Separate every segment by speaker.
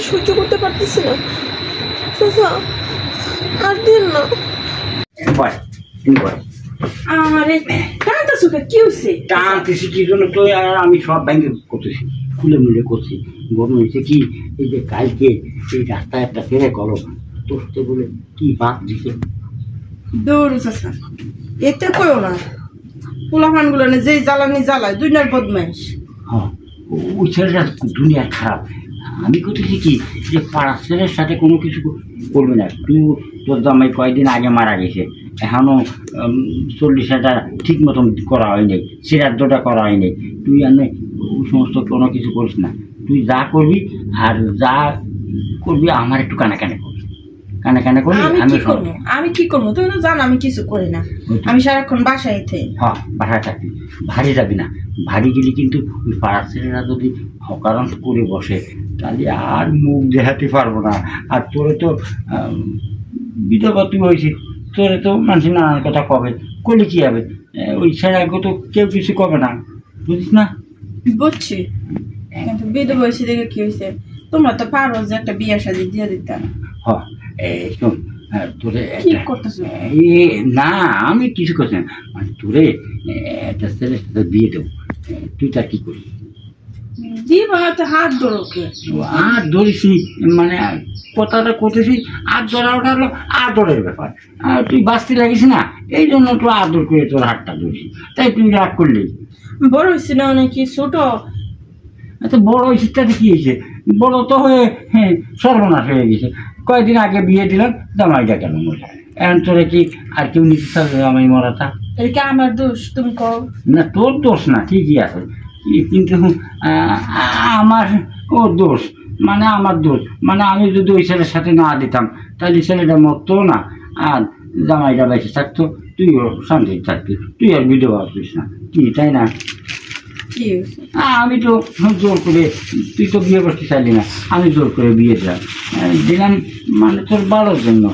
Speaker 1: সহ্য করতে পারতেছি না চাচা, আর দিন না।
Speaker 2: আরে টানতেছো কি হয়েছে?
Speaker 3: টানতেছি কি জন্য তো আমি সব ব্যাংকে করতেছি, খুলে মিলে করছি। গরম হয়েছে কি, এই যে কালকে এই রাস্তায় একটা ছেড়ে কলো তোর সাথে বলে কি বাদ দিছে।
Speaker 2: দৌড় চাচা, এতে কইও না। পোলাপান গুলো যে জ্বালানি জ্বালায় দুনিয়ার বদমাইশ।
Speaker 3: হ্যাঁ, ওই ছেলেটা দুনিয়া খারাপ। আমি করতেছি কি যে পাড়ার ছেলের সাথে কোনো কিছু করবি না। তুই তোর জামাই কয়েকদিন আগে মারা গেছে, এখনো 40টা ঠিক মতন করা হয়নি, শ্রাদ্ধটা করা হয়নি। তুই এনে ওই সমস্ত কোনো কিছু করিস না। তুই যা করবি আর যা করবি আমার একটু কানে করবি, কানে করবি।
Speaker 2: আমি কি করবো তুমি তো জানো আমি কিছু করি না। আমি সারাক্ষণ বাসায় থাকি।
Speaker 3: হ্যাঁ, বাসায় থাকবি, ভারী যাবি না। ভারী গেলে কিন্তু ওই পাড়ার ছেলেরা যদি অকারণ করে বসে তাহলে আর মুখ দেখাতে পারবো না। আর তোরে তো বিধবা তুই হয়েছিস, তোরে তো মানুষ নানান কথা কবে, করলে কি হবে? ওই ছেলেকে তো কেউ কিছু কবে না, বুঝিস না?
Speaker 2: বুঝছি, কিন্তু বিধবা বয়সী দেখে কি হয়েছে? তোমরা তো পারো যে একটা বিয়ে শাদী দিয়ে দিতে।
Speaker 3: হ্যাঁ, শোন, তোরে
Speaker 2: কি করতেছো?
Speaker 3: না আমি কিছু করছি না, মানে তোরে একটা ছেলের সাথে বিয়ে দেবো। তুই তার কি করবি?
Speaker 2: দিব না তো হাত ধরোকে।
Speaker 3: আর ধরিস মানে কথাটা করতেছি, আর ধরা ওটা হলো আদরের ব্যাপার। আর তুই বাঁচতে লাগিস না, এই জন্য তো আদর করে তোর হাতটা ধরছি। তাই তুই রাগ করলি?
Speaker 2: বড় হয়েছি না অনেক, ছোট।
Speaker 3: আচ্ছা, বড় শিক্ষাতে কি হয়েছে? বড় তো হয়ে সর্বনাশ হয়ে গেছে। কয়েকদিন আগে বিয়ে দিলাম, জামাইটা কেন মরে? এখন তোরে কি আর কেউ নিতে চাবে জামাই মরাটা?
Speaker 2: এটা কি আমার দোষ তুমি কও?
Speaker 3: না, তোর দোষ না, ঠিকই আছে, কিন্তু আমার ও দোষ, মানে আমার দোষ। মানে আমি যদি ওই ছেলের সাথে না দিতাম তাহলে ছেলেটা মরতো না, আর জামাইটা বেঁচে থাকতো, তুইও শান্তি থাকতি, তুই আর বিধবা হতিস না, কি তাই না? আমি তো জোর করে, তুই তো বিয়ে করতে চাইলি না, আমি জোর করে বিয়ে দিলাম মানে তোর ভালোর জন্য।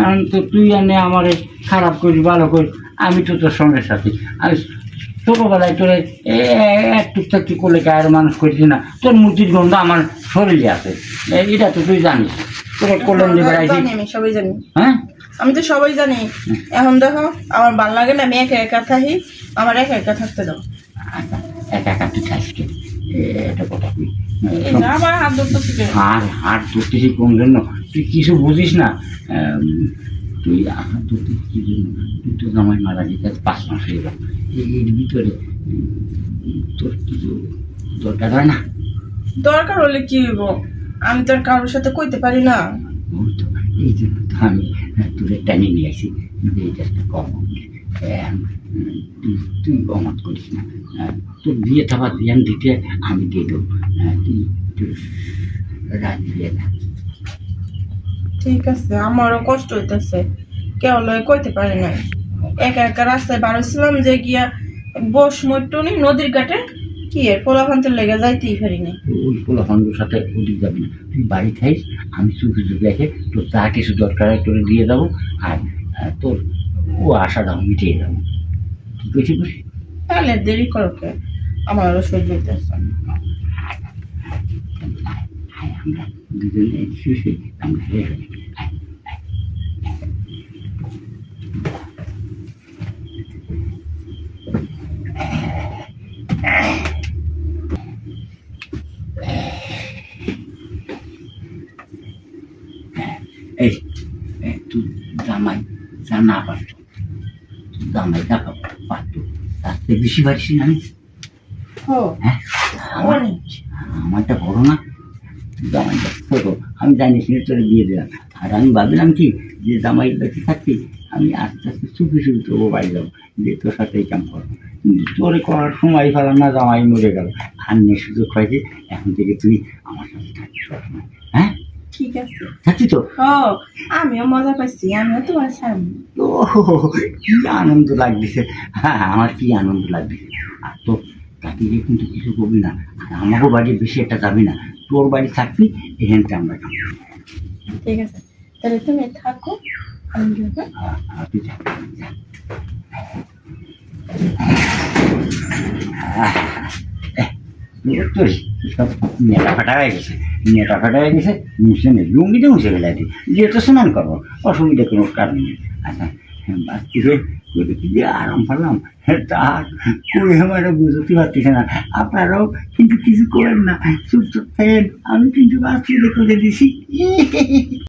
Speaker 3: এখন তো তুই এনে আমার খারাপ করিস, ভালো করিস, আমি তো তোর সঙ্গে সাথী। আমি ছোটোবেলায় তোর একটু একটু করলে গায়ের মানুষ করেছি না, তোর মূর্তির গন্ধ আমার শরীরে আছে, এটা তো তুই জানিস। তোর করলেন যে বেড়াইছি,
Speaker 2: আমি সবাই জানি।
Speaker 3: হ্যাঁ,
Speaker 2: আমি তো সবাই জানি। এখন দেখো আমার ভালো লাগে না, আমি একা একা থাকি, আমার একা একা থাকতে দাও।
Speaker 3: একা একা তুই খাইস কে? এটা কথা তুই
Speaker 2: আমার হাত ধরতেছি।
Speaker 3: হাত ধরতেছি কোন জন্য? তুই কিছু বুঝিস না। তুই হাত ধরতেছিস কি জন্য? তুই তো জামাই মারা যেতে 5 মাস হয়ে গেল, এর ভিতরে তোর কিছু দরকার হয় না?
Speaker 2: দরকার হলে কি হইব? আমি তো আর কারোর সাথে কইতে পারি না।
Speaker 3: ওই তো, এই জন্য তো আমি তোরে টেনে নিয়ে আসি, এইটা একটা কম। তুই অমত করিস না, তোর বিয়ে থাকা ধ্যান দিতে আমি দিয়ে দেবো, তুই রাজি দিয়ে না।
Speaker 2: ঠিক আছে, আমারও কষ্ট হইতেছে, কেউ লয় কইতে পারি না। একা একা রাস্তায় বার হইছিলাম যে গিয়া বস মটনি নদীর ঘাটে, কি এর পোলাপান্তের লেগে যাইতেই পারি না।
Speaker 3: ওই পোলাপানগুলোর সাথে ওদিক যাবি না, তুই বাড়ি খাইস, আমি চুপি চুপি রেখে তোর যা কিছু দরকার হয় তোরে দিয়ে যাবো, আর তোর ও আশাটাও মিটিয়ে যাবো। কি করছি বুঝি?
Speaker 2: তাহলে দেরি করো কে? আমারও সহ্য হইতেছে।
Speaker 3: আমরা দুজনে শুষে আমরা হয়ে গেছি। এই তুই জামাই যা না পারত, জামাই দেখা পারতো, তার থেকে বেশি পারিস না আমি। হ্যাঁ, আমারটা বড় না, জামাইটা ছোটো। আমি জানি সে তোরে দিয়ে দিলাম, আর আমি ভাবলাম কি যে জামাই বেঁচে থাকছি আমি আস্তে আস্তে চুপি চুপি তবু বাড়ি যাবো, যে তোর সাথে এই কাম করবো। তোরে করার সময় পেলাম না, জামাই মরে গেল, আর নিয়ে সুযোগ হয়েছে, এখন থেকে তুই আমার সাথে থাকিস সবসময়। হ্যাঁ,
Speaker 2: ঠিক আছে,
Speaker 3: থাকছি তো?
Speaker 2: আমিও মজা পাইছি, আমিও তোমার সামনে।
Speaker 3: ও কি আনন্দ লাগতেছে, হ্যাঁ আমার কি আনন্দ লাগতেছে। আর তোর কাকিকে কিন্তু কিছু করবি না, আর আমাকেও বাড়ি বেশি একটা যাবি না, তোর বাড়ি থাকবি, এখানটা আমরা খাবো।
Speaker 2: ঠিক আছে, তাহলে তুমি থাকো, আমি যাবো।
Speaker 3: হ্যাঁ, তুই যা। তো সব নেটা ফাটা হয়ে গেছে, নেটা ফাটা হয়ে গেছে, মুছে নেই, লুঙ্গিতে মুছে ফেলাই দিই, যেহেতু স্নান করবো, অসুবিধা কোনো কারণ নেই। আচ্ছা বাচ্চাকে করে কি যে আরাম পেলাম, তা করে আমার বুঝতে পারতেছে না। আপনারাও কিন্তু কিছু করেন না, চুপ চুপ থাকেন, আমি কিন্তু বাচ্চাদের করে দিছি।